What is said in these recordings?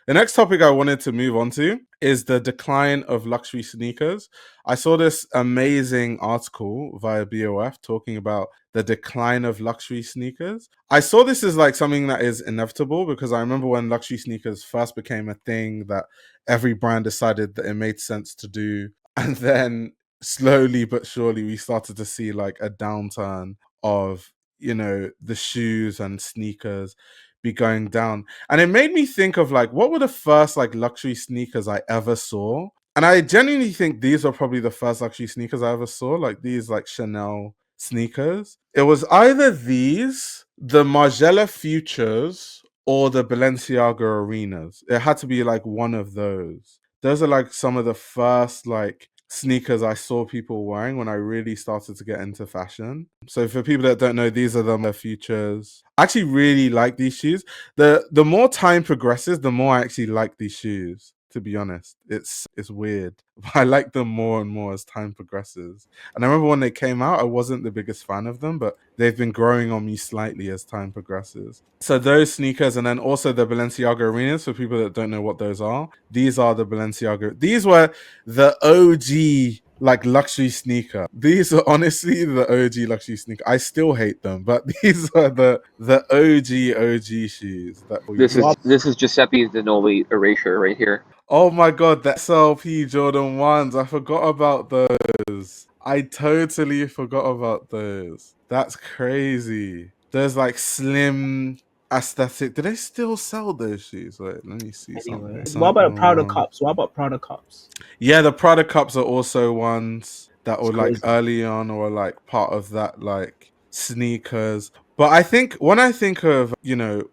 The next topic I wanted to move on to is the decline of luxury sneakers. I saw this amazing article via BOF talking about the decline of luxury sneakers. I saw this as like something that is inevitable because I remember when luxury sneakers first became a thing that every brand decided that it made sense to do. And then slowly but surely we started to see like a downturn of, the shoes and sneakers be going down. And it made me think of like what were the first like luxury sneakers I ever saw. And I genuinely think these are probably the first luxury sneakers I ever saw, like these like Chanel sneakers. It was either these, the Margiela Futures, or the Balenciaga Arenas. It had to be like one of those. Those are like some of the first like sneakers I saw people wearing when I really started to get into fashion. So for people that don't know, these are the Futures. I actually really like these shoes. The more time progresses, the more I actually like these shoes. To be honest, it's weird. I like them more and more as time progresses. And I remember when they came out, I wasn't the biggest fan of them, but they've been growing on me slightly as time progresses. So those sneakers, and then also the Balenciaga Arenas, for people that don't know what those are, these are the Balenciaga. These were the OG like luxury sneaker. These are honestly the OG luxury sneaker. I still hate them, but these are the OG shoes that we This is Giuseppe Zanoli erasure right here. Oh my god, the SLP Jordan 1s. I forgot about those. I totally forgot about those. That's crazy. There's like slim aesthetic. Do they still sell those shoes? Wait, let me see Anyway, something. what about Cyclone Prada one. cups? What about Prada cups? Yeah, the Prada cups are also ones that It's were like crazy. early on or like part of that like sneakers. But I think when I think of,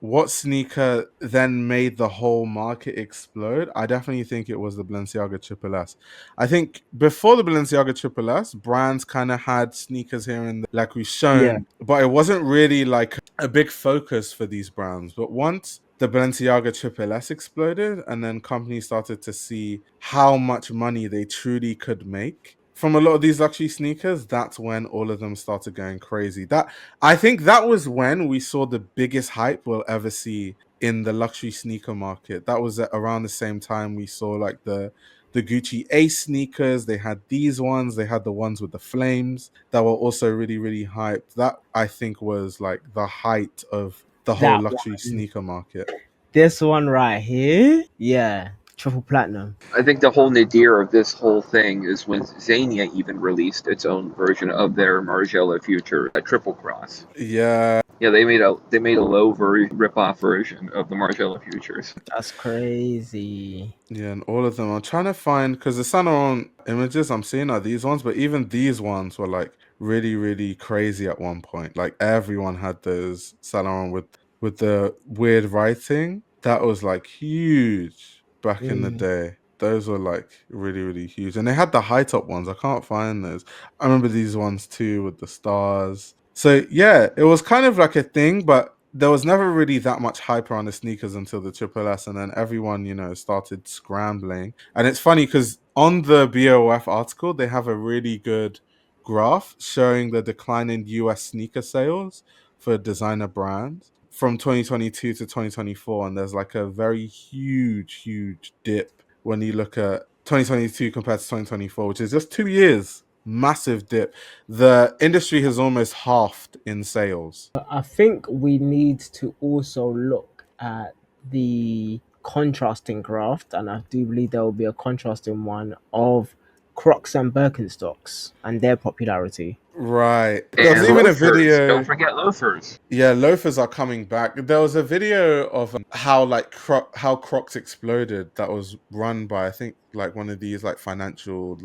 what sneaker then made the whole market explode, I definitely think it was the Balenciaga Triple S. I think before the Balenciaga Triple S, brands kind of had sneakers here and there, like we've Yeah, shown, but it wasn't really like a big focus for these brands. But once the Balenciaga Triple S exploded, and then companies started to see how much money they truly could make from a lot of these luxury sneakers, that's when all of them started going crazy. That I think that was when we saw the biggest hype we'll ever see in the luxury sneaker market. That was around the same time we saw like the Gucci Ace sneakers. They had these ones. They had the ones with the flames that were also really, really hyped. That I think was like the height of the whole that luxury one. sneaker market. This one right here. Yeah, triple platinum. I think the whole nadir of this whole thing is when Xenia even released its own version of their Margiela Future, a triple cross. Yeah, Yeah, they made a low rip-off version of the Margiela Futures. That's crazy. yeah, and all of them. I'm trying to find because the Saint Laurent images I'm seeing are these ones, but even these ones were like really, really crazy at one point. Like everyone had those Saint Laurent with the weird writing. That was like huge back in the Mm. day. Those were like really, really huge, and they had the high top ones. I can't find those. I remember these ones too with the stars. So yeah, it was kind of like a thing, but there was never really that much hype around the sneakers until the Triple S, and then everyone, started scrambling. And it's funny because on the BOF article, they have a really good graph showing the decline in US sneaker sales for designer brands from 2022 to 2024. And there's like a very huge, huge dip when you look at 2022 compared to 2024, which is just 2 years. Massive dip. The industry has almost halved in sales. I think we need to also look at the contrasting graph, and I do believe there will be a contrasting one of Crocs and Birkenstocks and their popularity. Right. There was And even a loafers. Don't video. forget loafers. Yeah, loafers are coming back. There was a video of how like how Crocs exploded that was run by I think like one of these like Financial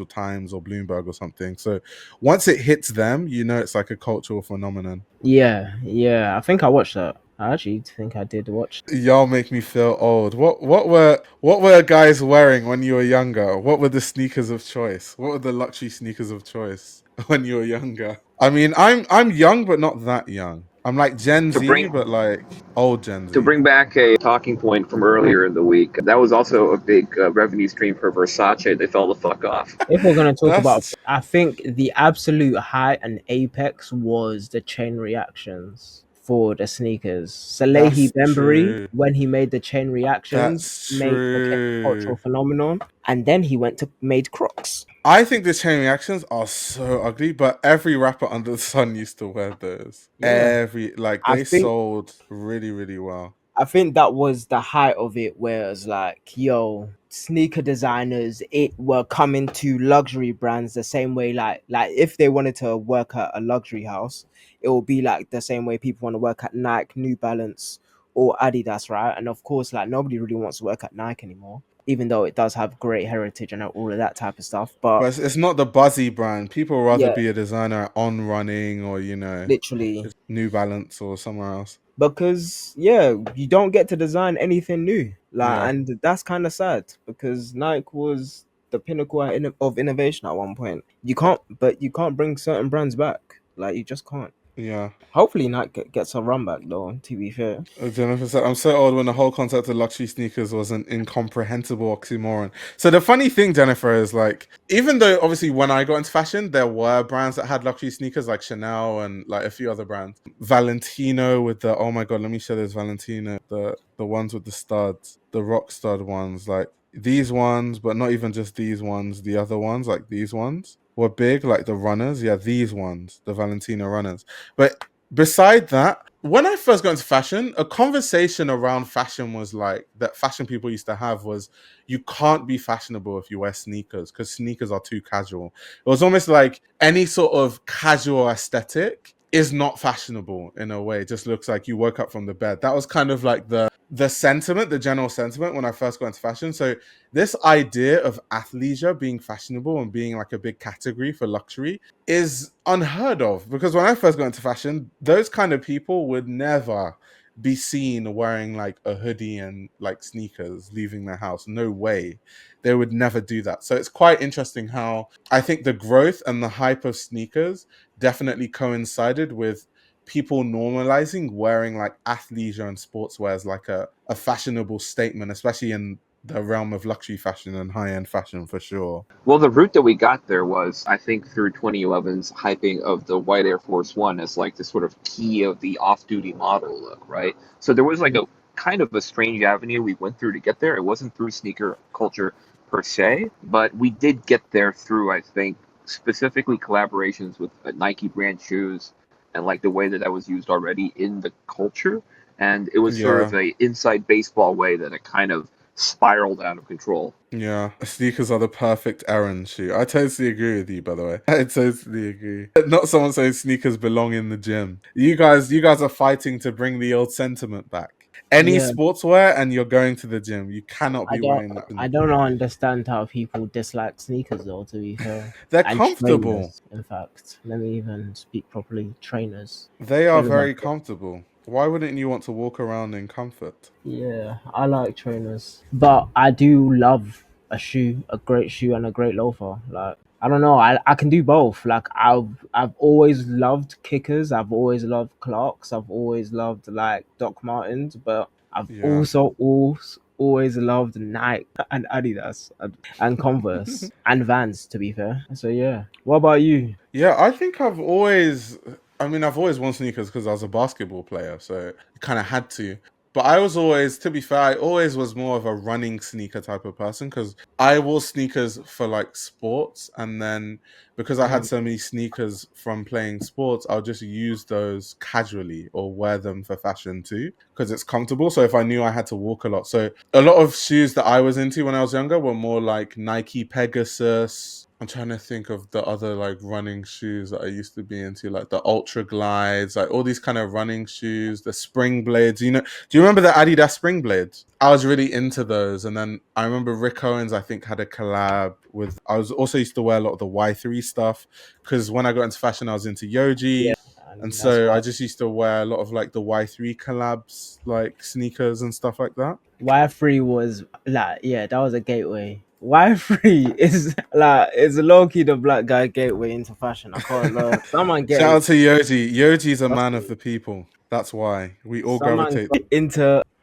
Times or Bloomberg or something. So once it hits them, it's like a cultural phenomenon. Yeah, yeah. I think I watched that. I actually think I did watch. Y'all make me feel old. What were guys wearing when you were younger? What were the sneakers of choice? What were the luxury sneakers of choice when you were younger? I mean, I'm young, but not that young. I'm like Gen To Z, bring but like old Gen to Z. bring back a talking point from earlier in the week, that was also a big revenue stream for Versace. They fell the fuck off. If we're gonna talk about, That's I think the absolute height and apex was the chain reactions for the sneakers. Salehi That's Bembury, true. when he made the chain reactions, That's became a cultural true. phenomenon, and then he went to made Crocs. I think the chain reactions are so ugly, but every rapper under the sun used to wear those. Yeah, I They think sold really, really well. I think that was the height of it, where it's like, yo, sneaker designers it were coming to luxury brands the same way, like if they wanted to work at a luxury house, it will be like the same way people want to work at Nike, New Balance, or Adidas, right? And of course, like nobody really wants to work at Nike anymore, even though it does have great heritage and all of that type of stuff. But But it's not the buzzy brand. People rather yeah, be a designer on running or, literally, it's New Balance or somewhere else. because yeah, you don't get to design anything new, like, Yeah. and that's kind of sad because Nike was the pinnacle of innovation at one point. You can't bring certain brands back, like you just can't. Yeah. Hopefully Nike gets a run back though, to be fair. Jennifer said, I'm so old when the whole concept of luxury sneakers was an incomprehensible oxymoron. So the funny thing, Jennifer, is like, even though obviously when I got into fashion, there were brands that had luxury sneakers like Chanel and like a few other brands. Valentino with the, oh my God, let me show this Valentino, the ones with the studs, the rock stud ones, like these ones, but not even just these ones, the other ones, like these ones were big, like the runners. Yeah, these ones, the Valentino runners. But beside that, when I first got into fashion, a conversation around fashion was like that fashion people used to have was you can't be fashionable if you wear sneakers because sneakers are too casual. It was almost like any sort of casual aesthetic is not fashionable in a way. It just looks like you woke up from the bed. That was kind of like the sentiment, the general sentiment when I first got into fashion. So this idea of athleisure being fashionable and being like a big category for luxury is unheard of because when I first got into fashion, those kind of people would never be seen wearing like a hoodie and like sneakers leaving their house. No way. They would never do that. So it's quite interesting how I think the growth and the hype of sneakers definitely coincided with people normalizing wearing like athleisure and sportswear as like a fashionable statement, especially in the realm of luxury fashion and high-end fashion for sure. Well, the route that we got there was, I think, through 2011's hyping of the white Air Force One as like the sort of key of the off-duty model look, right? So there was like a kind of a strange avenue we went through to get there. It wasn't through sneaker culture per se, but we did get there through, I think, specifically collaborations with Nike brand shoes and like the way that that was used already in the culture. And it was sort Yeah. of a inside baseball way that it kind of spiraled out of control. Yeah, sneakers are the perfect errand shoe. I totally agree with you, by the way. I totally agree. Not someone saying sneakers belong in the gym. You guys are fighting to bring the old sentiment back. Any Yeah, sportswear and you're going to the gym. You cannot I be don't wearing that. I don't understand how people dislike sneakers though, to be fair. They're And comfortable. trainers, in fact. Let me even speak properly. Trainers. They are Really like very it. comfortable. Why wouldn't you want to walk around in comfort? Yeah, I like trainers. But I do love a shoe, a great shoe and a great loafer. Like I don't know, I can do both. Like I've always loved kickers, I've always loved Clarks, I've always loved like Doc Martens, but I've Yeah. also always loved Nike and Adidas and Converse and Vans, to be fair. So yeah. What about you? Yeah, I think I've always worn sneakers because I was a basketball player, so I kind of had to. But I was always, to be fair, I always was more of a running sneaker type of person because I wore sneakers for like sports. And then because I had Mm, so many sneakers from playing sports, I'll just use those casually or wear them for fashion too because it's comfortable. So if I knew I had to walk a lot. So a lot of shoes that I was into when I was younger were more like Nike Pegasus. I'm trying to think of the other like running shoes that I used to be into, like the Ultra Glides, like all these kind of running shoes, the Spring Blades. Do you remember the Adidas Spring Blades? I was really into those. And then I remember Rick Owens, I think, had a collab with, I was also used to wear a lot of the Y3 stuff because when I got into fashion, I was into yeah, Yoji. And and that's so I why just used to wear a lot of like the Y3 collabs, like sneakers and stuff like that. Y3 was like, yeah, that was a gateway. Y3 is like, it's low key the black guy gateway into fashion. I can't lie. Someone get Shout it. out to Yoji. Yoji's a Trust man of me. the people. That's why we all Some man gravitate. got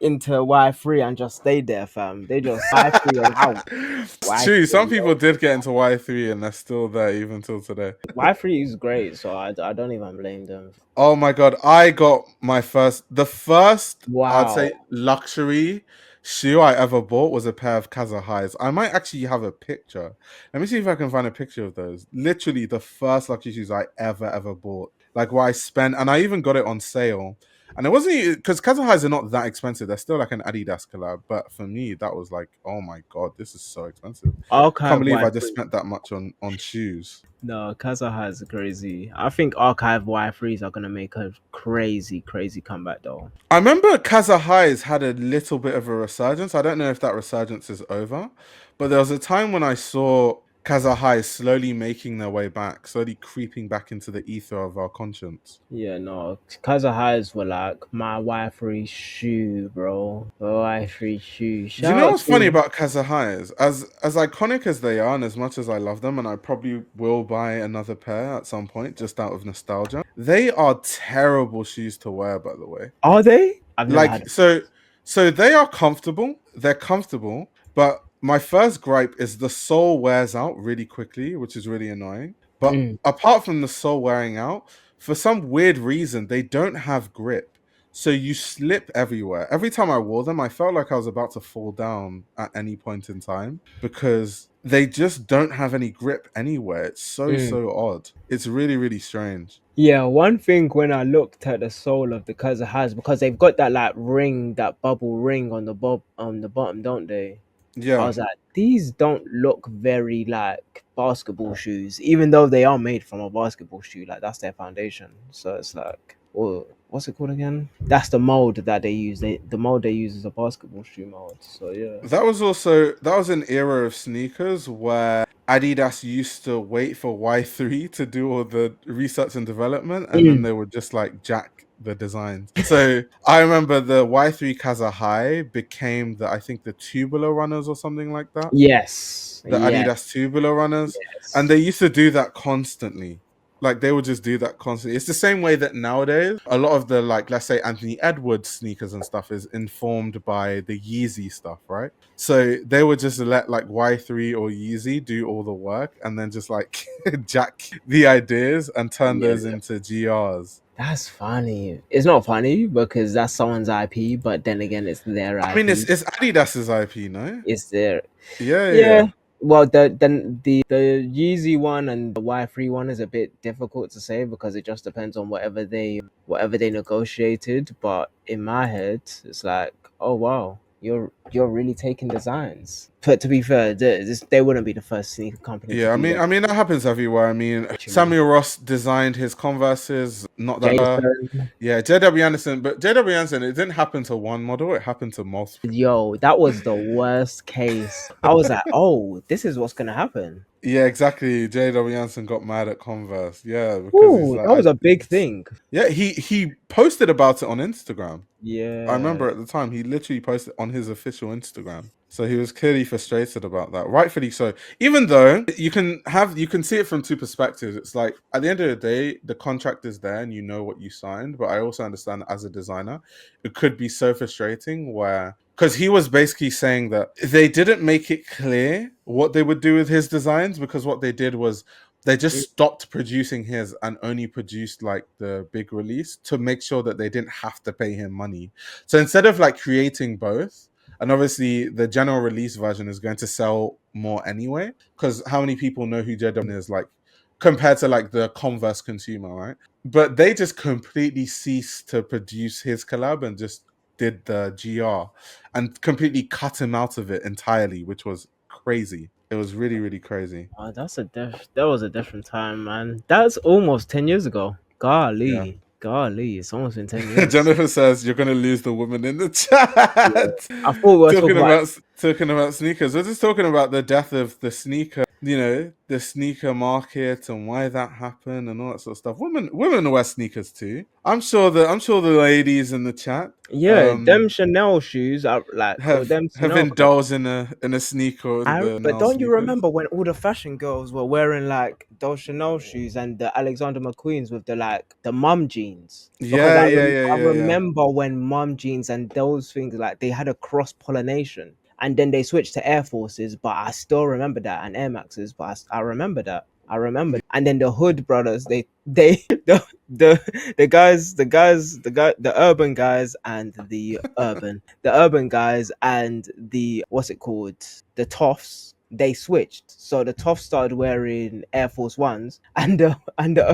into Y3 and just stayed there, fam. They just Y3 allowed. It's true. Y3 Some people allowed. did get into Y3 and they're still there even till today. Y3 is great, so I don't even blame them. Oh my god, I got the first I'd Wow. say luxury shoe I ever bought was a pair of Kaza highs. I might actually have a picture. Let me see if I can find a picture of those. Literally the first luxury shoes I ever bought. Like what I spent, and I even got it on sale. And it wasn't because Kaza highs are not that expensive. They're still like an Adidas collab. But for me, that was like, oh my god, this is so expensive. I can't Archive believe I just Y3. spent that much on shoes. No, Kazaha is crazy. I think Archive Y3s are gonna make a crazy, crazy comeback though. I remember Kaza Highs had a little bit of a resurgence. I don't know if that resurgence is over, but there was a time when I saw Kaza Highs slowly making their way back, slowly creeping back into the ether of our conscience. Yeah, no, Kazaha's were like my Y3 shoe, bro. My Y3 shoe. Do you Shout know out what's funny to about Kaza Highs? As iconic as they are, and as much as I love them, and I probably will buy another pair at some point, just out of nostalgia, they are terrible shoes to wear, by the way. Are they? I've never had Like so they are comfortable, they're comfortable, but my first gripe is the sole wears out really quickly, which is really annoying. But Mm. apart from the sole wearing out, for some weird reason they don't have grip, so you slip everywhere. Every time I wore them, I felt like I was about to fall down at any point in time because they just don't have any grip anywhere. It's Mm. so odd. It's really strange. Yeah, one thing when I looked at the sole of the Kazahas, because they've got that like ring, that bubble ring on the bottom, don't they? I Yeah. was like, these don't look very like basketball shoes, even though they are made from a basketball shoe. Like that's their foundation. So it's like, well, what's it called again? That's the mold that they use. The mold they use is a basketball shoe mold. So yeah. That was an era of sneakers where Adidas used to wait for Y3 to do all the research and development, and then Mm. they would just like jack the designs. So I remember the Y3 Kaza High became I think the tubular runners or something like that. Yes. The Yes. Adidas tubular runners. And Yes. they used to do that constantly. Like they would just do that constantly. It's the same way that nowadays a lot of the like let's say Anthony Edwards sneakers and stuff is informed by the Yeezy stuff, right? So they would just let like Y3 or Yeezy do all the work and then just like jack the ideas and turn Yeah. those into GRs. That's funny. It's not funny because that's someone's IP, but then again, it's their I mean IP. it's Adidas's IP, no? It's their Yeah. yeah. Well, the Yeezy one and the Y3 one is a bit difficult to say because it just depends on whatever they negotiated. But in my head, it's like, oh wow, you're really taking designs. But to be fair, they wouldn't be the first sneaker company to Yeah, do that. I mean that happens everywhere. I mean, What you mean, Samuel Ross designed his Converses, not that Jason? yeah, JW Anderson, but JW Anderson, it didn't happen to one model, it happened to multiple. Yo, that was the worst case. I was like, oh, this is what's gonna happen. Yeah, exactly. JW Anderson got mad at Converse. Yeah, because he's Ooh, like that was a big thing. yeah, he posted about it on Instagram. I Yeah. remember at the time he literally posted on his official Instagram. So he was clearly frustrated about that, rightfully so. Even though you can see it from two perspectives. It's like at the end of the day, the contract is there and you know what you signed. But I also understand that as a designer, it could be so frustrating where because he was basically saying that they didn't make it clear what they would do with his designs because what they did was they just stopped producing his and only produced like the big release to make sure that they didn't have to pay him money. So instead of like creating both, and obviously the general release version is going to sell more anyway, because how many people know who Jedi is like compared to like the Converse consumer, right? But they just completely ceased to produce his collab and just did the GR and completely cut him out of it entirely, which was crazy. It was really crazy. Oh, that was a different time, man. That's almost 10 years ago. Yeah. Golly, it's almost been 10 years. Jennifer says you're gonna lose the woman in the Yeah. chat. I thought we were talking about Talking about sneakers. We're just talking about the death of the sneaker the sneaker market and why that happened and all that sort of stuff. Women wear sneakers too. I'm sure the ladies in the chat Yeah, them Chanel shoes are like, or have them have Chanel clothes. indulged in a sneaker or the But now don't you sneakers. remember when all the fashion girls were wearing like those Chanel shoes and the Alexander McQueens with the like the mum jeans? Because Yeah, yeah, yeah, I yeah, yeah. remember when mum jeans and those things like they had a cross pollination, and then they switched to Air Forces, but I still remember that, and Air Maxes, but I remember that. I remember, and then the Hood brothers, they the urban guys and the urban guys and the what's it called, the toffs, they switched. So the toffs started wearing Air Force Ones, and the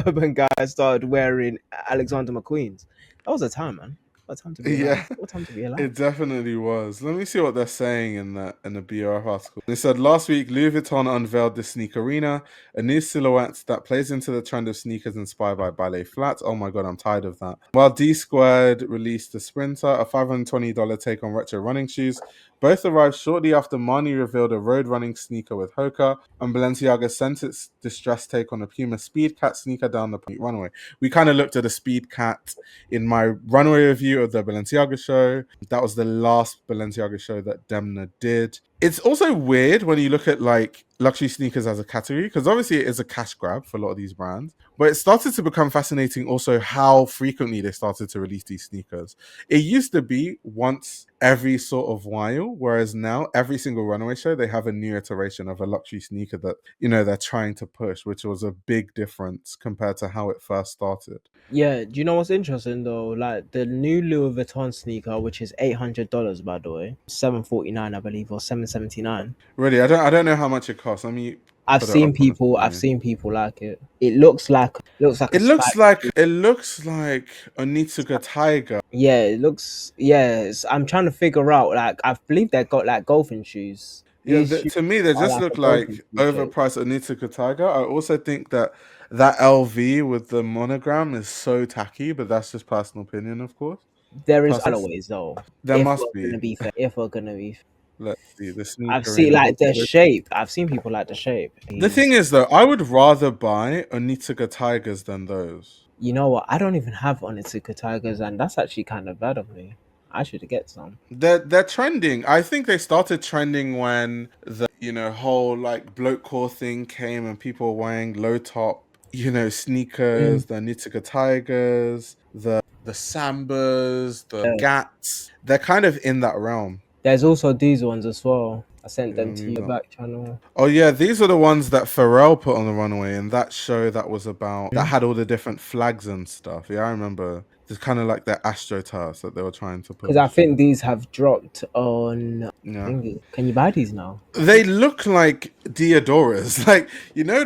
urban guys started wearing Alexander McQueens. That was a time, man. What a time to be Yeah, alive. What a time to be alive. it definitely was. Let me see what they're saying in the BRF article. They said last week Louis Vuitton unveiled the Sneakerina, a new silhouette that plays into the trend of sneakers inspired by ballet flats. Oh my god, I'm tired of that. While D Squared released the Sprinter, a $520 take on retro running shoes. Both arrived shortly after Marni revealed a road running sneaker with Hoka, and Balenciaga sent its distressed take on a Puma Speed Cat sneaker down the runway. We kind of looked at the Speed Cat in my runway review of the Balenciaga show. That was the last Balenciaga show that Demna did. It's also weird when you look at like luxury sneakers as a category, because obviously it is a cash grab for a lot of these brands, but it started to become fascinating also how frequently they started to release these sneakers. It used to be once every sort of while, whereas now every single runway show they have a new iteration of a luxury sneaker that they're trying to push, which was a big difference compared to how it first started. Yeah, do you know what's interesting though? Like the new Louis Vuitton sneaker, which is $800 by the way, 749 I believe, or 779. Really, I don't know how much it costs. Let me put it up on the I've screen. seen people like it. It looks like a It looks spike. like it looks like Onitsuka Tiger. Yeah, it looks. Yes, I'm trying to figure out. Like, I believe they got like golfing shoes. Yeah, These shoes to me they are just like look a golfing like shoe shape. overpriced Onitsuka Tiger. I also think that LV with the monogram is so tacky, but that's just personal opinion, of course. There is Personal. colorways though. There If must we're be. gonna be fair, if we're gonna be, Let's see the I've seen sneakerina. like the shape. I've seen people like the shape. The thing is, though, I would rather buy Onitsuka Tigers than those. You know what? I don't even have Onitsuka Tigers, and that's actually kind of bad of me. I should get some. They're trending. I think they started trending when the whole like bloke core thing came and people were wearing low top Mm, sneakers, the Nitsuka Tigers, the Sambas, the yeah. Gats. They're kind of in that realm. There's also these ones as well. I sent Yeah, them to your back channel. oh yeah, these are the ones that Pharrell put on the runway in that show that was about that had all the different flags and stuff. Yeah, I remember. It's kind of like the AstroTurfs that they were trying to Because I push. think these have dropped on Yeah. thingy. Can you buy these now? They look like Diodoras, like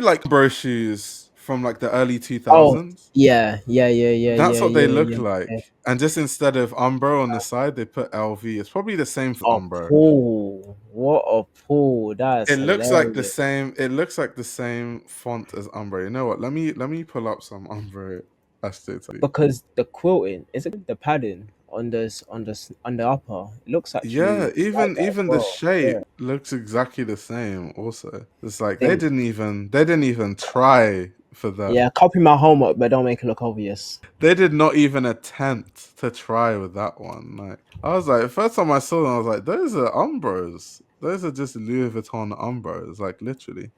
like bro shoes from like the early two Oh, thousands. yeah, yeah, yeah, yeah, That's yeah, what they yeah, look yeah, yeah. like, and just instead of Umbro on the side, they put LV. It's probably the same for A Umbro. pool. What a pool. That's It looks like the hilarious. same. It looks like the same font as Umbro. You know what? Let me pull up some Umbro aesthetic. Because the quilting, is it the padding on the upper? It looks Yeah, actually like that as even the well. Yeah. shape looks exactly the same. Also, it's like Think. they didn't even try for that. Yeah, copy my homework, but don't make it look obvious. They did not even attempt to try with that one. Like I was like, first time I saw them, I was like, those are Umbros. Those are just Louis Vuitton Umbros. Like literally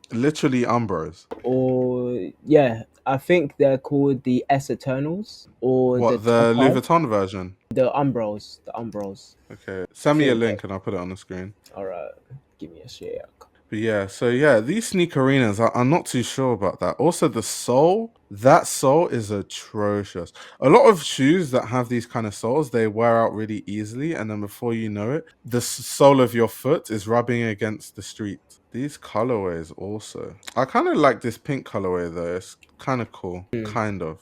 Umbros. Or yeah, I think they're called the S Eternals or the What, the Louis Topaz, Vuitton version? the Umbros. Okay, I send me a think that. link and I'll put it on the screen. All right, give me a share. But yeah, so yeah, these sneakerinas, I'm not too sure about that. Also, the sole, that sole is atrocious. A lot of shoes that have these kind of soles, they wear out really easily, and then before you know it, the sole of your foot is rubbing against the street. These colorways also. I kind of like this pink colorway though. It's kind of cool. Hmm. Kind of.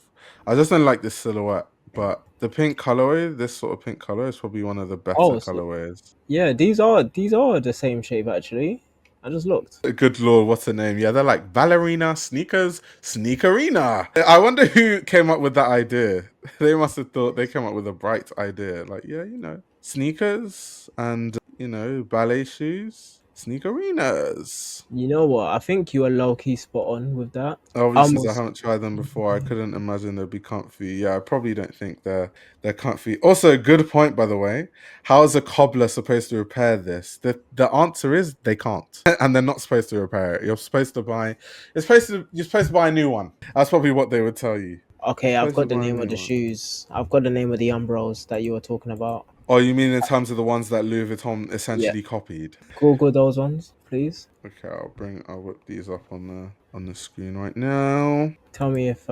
I just don't like this silhouette, but the pink colorway, this sort of pink color, is probably one of the better Oh, so colorways. yeah, these are the same shape actually. I just looked. Good lord, what's her name? Yeah, they're like ballerina sneakers, sneakerina. I wonder who came up with that idea. They must have thought they came up with a bright idea. Like, yeah, sneakers and ballet shoes. Sneakerinas. You know what? I think you are low key spot on with that. Obviously, since I Almost haven't tried them before, I couldn't imagine they'd be comfy. Yeah, I probably don't think they're comfy. Also, good point, by the way. How is a cobbler supposed to repair this? The answer is they can't, and they're not supposed to repair it. You're supposed to buy a new one. That's probably what they would tell you. okay. I've Supposed to got the buy a name of new the one. shoes. I've got the name of the umbros that you were talking about. Oh, you mean in terms of the ones that Louis Vuitton Yeah. essentially copied? Google those ones, please. Okay, I'll whip these up on the screen right now. Tell me if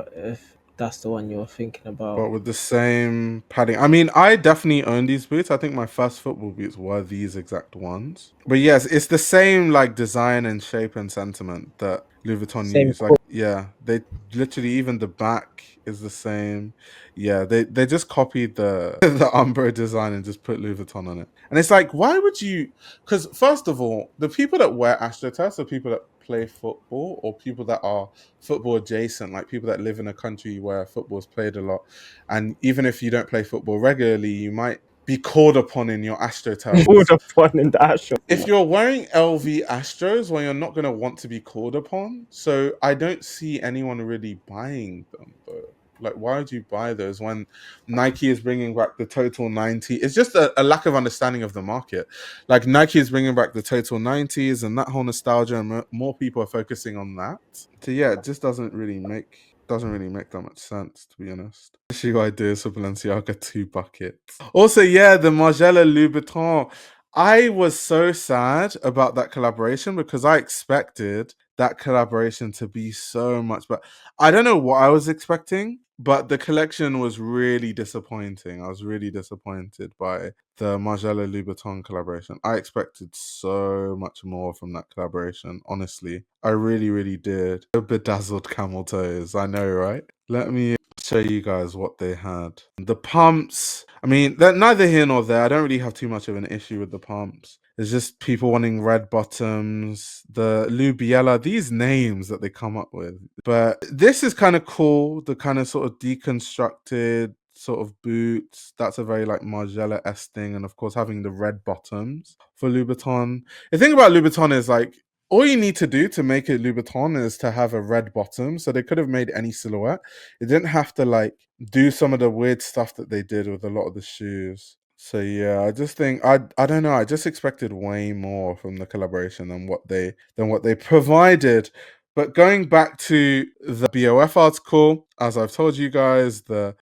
that's the one you're thinking about. But with the same padding. I mean, I definitely own these boots. I think my first football boots were these exact ones. But yes, it's the same like design and shape and sentiment that Louis Vuitton Same. use. Like, yeah, they literally even the back is the same. Yeah, they just copied the the Umbro design and just put Louis Vuitton on it. And it's like, why would you? Because first of all, the people that wear AstroTurfs are people that play football or people that are football adjacent, like people that live in a country where football is played a lot. And even if you don't play football regularly, you might be called upon in your AstroTurf. More the fun in the Astro. If you're wearing LV Astros, well, you're not going to want to be called upon. So I don't see anyone really buying them, though. Like, why would you buy those when Nike is bringing back the Total 90? It's just a lack of understanding of the market. Like, Nike is bringing back the Total 90s and that whole nostalgia, and more people are focusing on that. So yeah, it just doesn't really make that much sense, to be honest. Issue ideas for Balenciaga 2 buckets. Also, yeah, the Margiela Louboutin. I was so sad about that collaboration because I expected that collaboration to be so much, but I don't know what I was expecting, but the collection was really disappointing. I was really disappointed by the Margiela Louboutin collaboration. I expected so much more from that collaboration, honestly. I really, really did. Bedazzled camel toes, I know, right? Let me show you guys what they had. The pumps, I mean, they're neither here nor there. I don't really have too much of an issue with the pumps. It's just people wanting red bottoms, the Lubiella, these names that they come up with. But this is kind of cool, the kind of sort of deconstructed sort of boots. That's a very like Margiela-esque thing. And of course, having the red bottoms for Louboutin. The thing about Louboutin is like, all you need to do to make it Louboutin is to have a red bottom. So they could have made any silhouette. It didn't have to like do some of the weird stuff that they did with a lot of the shoes. So yeah, I just think I don't know. I just expected way more from the collaboration than what they provided. But going back to the BOF article, as I've told you guys, the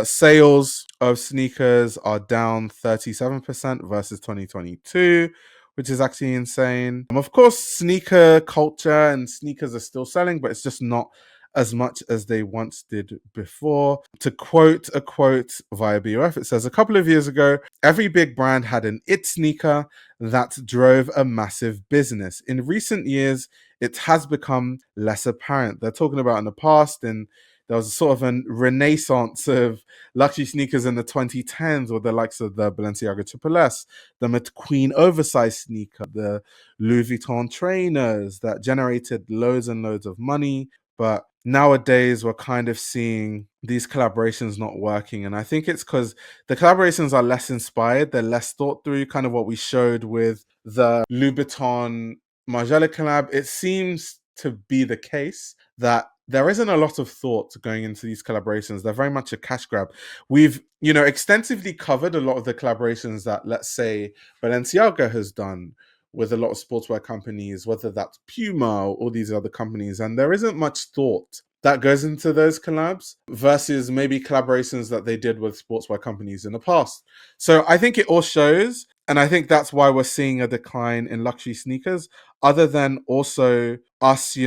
sales of sneakers are down 37% versus 2022, which is actually insane. Of course, sneaker culture and sneakers are still selling, but it's just not as much as they once did before. To quote a quote via BOF, it says, a couple of years ago, every big brand had an it sneaker that drove a massive business. In recent years, it has become less apparent. They're talking about in the past, and there was sort of a renaissance of luxury sneakers in the 2010s with the likes of the Balenciaga Triple S, the McQueen oversized sneaker, the Louis Vuitton trainers that generated loads and loads of money. But nowadays, we're kind of seeing these collaborations not working. And I think it's because the collaborations are less inspired, they're less thought through, kind of what we showed with the Louboutin Margiela collab. It seems to be the case that there isn't a lot of thought going into these collaborations. They're very much a cash grab. We've, extensively covered a lot of the collaborations that, let's say, Balenciaga has done with a lot of sportswear companies, whether that's Puma or all these other companies. And there isn't much thought that goes into those collabs versus maybe collaborations that they did with sportswear companies in the past. So I think it all shows. And I think that's why we're seeing a decline in luxury sneakers, other than also us,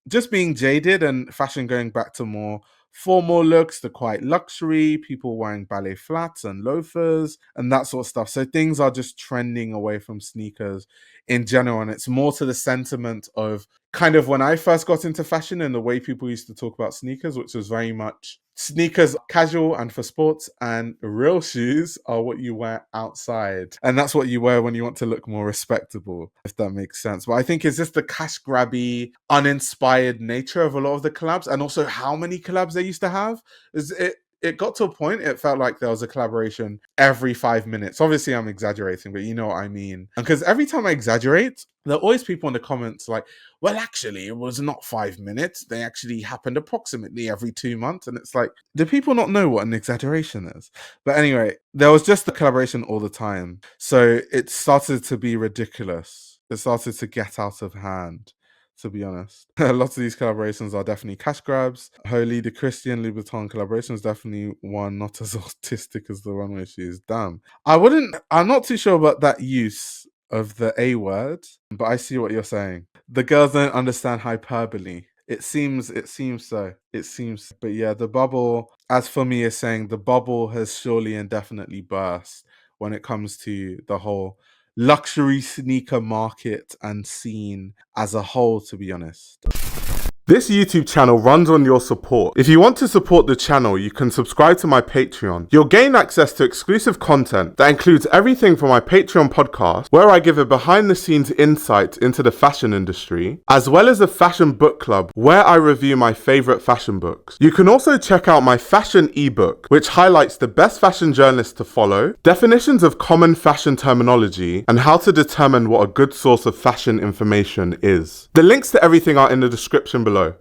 just being jaded and fashion going back to more formal looks, the quite luxury, people wearing ballet flats and loafers and that sort of stuff. So things are just trending away from sneakers in general. And it's more to the sentiment of kind of when I first got into fashion and the way people used to talk about sneakers, which was very much sneakers casual and for sports, and real shoes are what you wear outside. And that's what you wear when you want to look more respectable, if that makes sense. But I think it's just the cash grabby, uninspired nature of a lot of the collabs, and also how many collabs they used to have. it got to a point, it felt like there was a collaboration every 5 minutes. Obviously, I'm exaggerating, but you know what I mean. And because every time I exaggerate, there are always people in the comments like, well, actually, it was not 5 minutes. They actually happened approximately every 2 months. And it's like, do people not know what an exaggeration is? But anyway, there was just the collaboration all the time. So it started to be ridiculous. It started to get out of hand, to be honest. A lot of these collaborations are definitely cash grabs. Holy, the Christian Louboutin collaboration is definitely one not as autistic as the one where she is. Damn. I'm not too sure about that use of the A word, but I see what you're saying. The girls don't understand hyperbole. It seems so. It seems. But yeah, the bubble, as for me, is saying the bubble has surely and definitely burst when it comes to the whole luxury sneaker market and scene as a whole, to be honest. This YouTube channel runs on your support. If you want to support the channel, you can subscribe to my Patreon. You'll gain access to exclusive content that includes everything from my Patreon podcast, where I give a behind-the-scenes insight into the fashion industry, as well as a fashion book club, where I review my favorite fashion books. You can also check out my fashion ebook, which highlights the best fashion journalists to follow, definitions of common fashion terminology, and how to determine what a good source of fashion information is. The links to everything are in the description below.